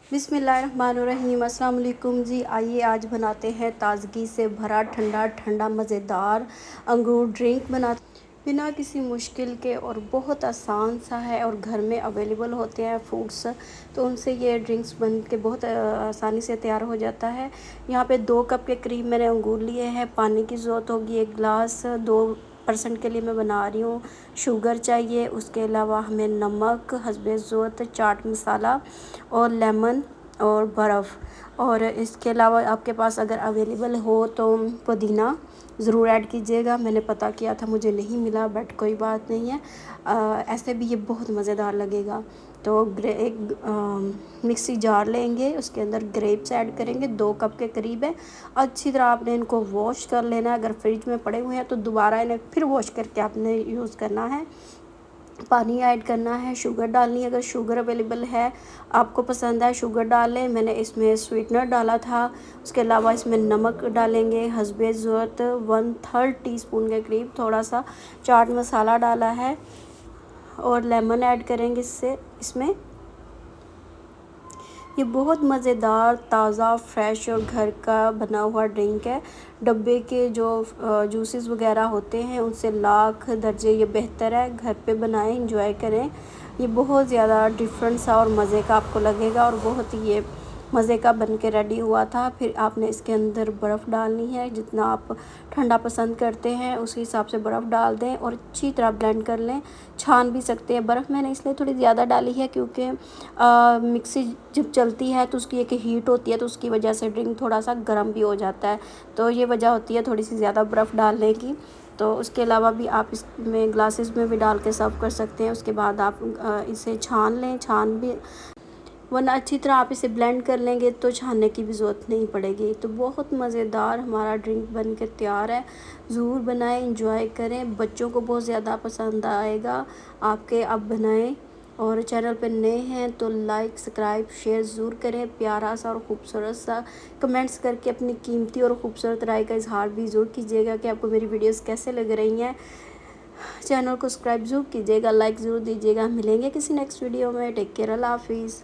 बिस्मिल्लाहिर्रहमानिर्रहीम। अस्सलाम वालेकुम जी। आइए आज बनाते हैं ताज़गी से भरा ठंडा ठंडा मज़ेदार अंगूर ड्रिंक बिना किसी मुश्किल के, और बहुत आसान सा है और घर में अवेलेबल होते हैं फ्रूट्स, तो उनसे ये ड्रिंक्स बन के बहुत आसानी से तैयार हो जाता है। यहाँ पे 2 कप के करीब मैंने अंगूर लिए हैं। पानी की ज़रूरत होगी 1 गिलास, 2% के लिए मैं बना रही हूँ। शुगर चाहिए, उसके अलावा हमें नमक, हस्बे ज़रूरत, चाट मसाला और लेमन और बर्फ़। और इसके अलावा आपके पास अगर अवेलेबल हो तो पुदीना ज़रूर ऐड कीजिएगा। मैंने पता किया था, मुझे नहीं मिला, बट कोई बात नहीं है। ऐसे भी ये बहुत मज़ेदार लगेगा। तो एक मिक्सी जार लेंगे, उसके अंदर ग्रेप्स ऐड करेंगे, 2 कप के करीब है। अच्छी तरह आपने इनको वॉश कर लेना है। अगर फ्रिज में पड़े हुए हैं तो दोबारा इन्हें फिर वॉश करके आपने यूज़ करना है। पानी ऐड करना है, शुगर डालनी है। अगर शुगर अवेलेबल है, आपको पसंद है, शुगर डाल लें। मैंने इसमें स्वीटनर डाला था। उसके अलावा इसमें नमक डालेंगे हस्बे ज़रूरत, 1/3 टीस्पून के करीब। थोड़ा सा चाट मसाला डाला है और लेमन ऐड करेंगे इसमें। ये बहुत मज़ेदार, ताज़ा, फ्रेश और घर का बना हुआ ड्रिंक है। डब्बे के जो जूसेस वगैरह होते हैं उनसे लाख दर्जे ये बेहतर है। घर पे बनाएं, इंजॉय करें। ये बहुत ज़्यादा डिफरेंट सा और मज़े का आपको लगेगा, और बहुत ही ये मज़े का बन के रेडी हुआ था। फिर आपने इसके अंदर बर्फ़ डालनी है, जितना आप ठंडा पसंद करते हैं उस हिसाब से बर्फ़ डाल दें और अच्छी तरह ब्लेंड कर लें। छान भी सकते हैं। बर्फ़ मैंने इसलिए थोड़ी ज़्यादा डाली है क्योंकि मिक्सी जब चलती है तो उसकी एक हीट होती है, तो उसकी वजह से ड्रिंक थोड़ा सा गर्म भी हो जाता है। तो ये वजह होती है थोड़ी सी ज़्यादा बर्फ़ डालने की। तो उसके अलावा भी आप इसमें ग्लासेस में भी डाल के सर्व कर सकते हैं। उसके बाद आप इसे छान लें, वरना अच्छी तरह आप इसे ब्लेंड कर लेंगे तो छानने की भी ज़रूरत नहीं पड़ेगी। तो बहुत मज़ेदार हमारा ड्रिंक बन के तैयार है। ज़रूर बनाएं, इंजॉय करें, बच्चों को बहुत ज़्यादा पसंद आएगा आपके। अब बनाएं, और चैनल पर नए हैं तो लाइक, सब्सक्राइब, शेयर ज़रूर करें। प्यारा सा और ख़ूबसूरत सा कमेंट्स करके अपनी कीमती और ख़ूबसूरत राय का इजहार भी ज़रूर कीजिएगा कि आपको मेरी वीडियोस कैसे लग रही हैं। चैनल को सब्सक्राइब ज़रूर कीजिएगा, लाइक ज़रूर दीजिएगा। मिलेंगे किसी नेक्स्ट वीडियो में। टेक केयर, अल्लाह हाफिज़।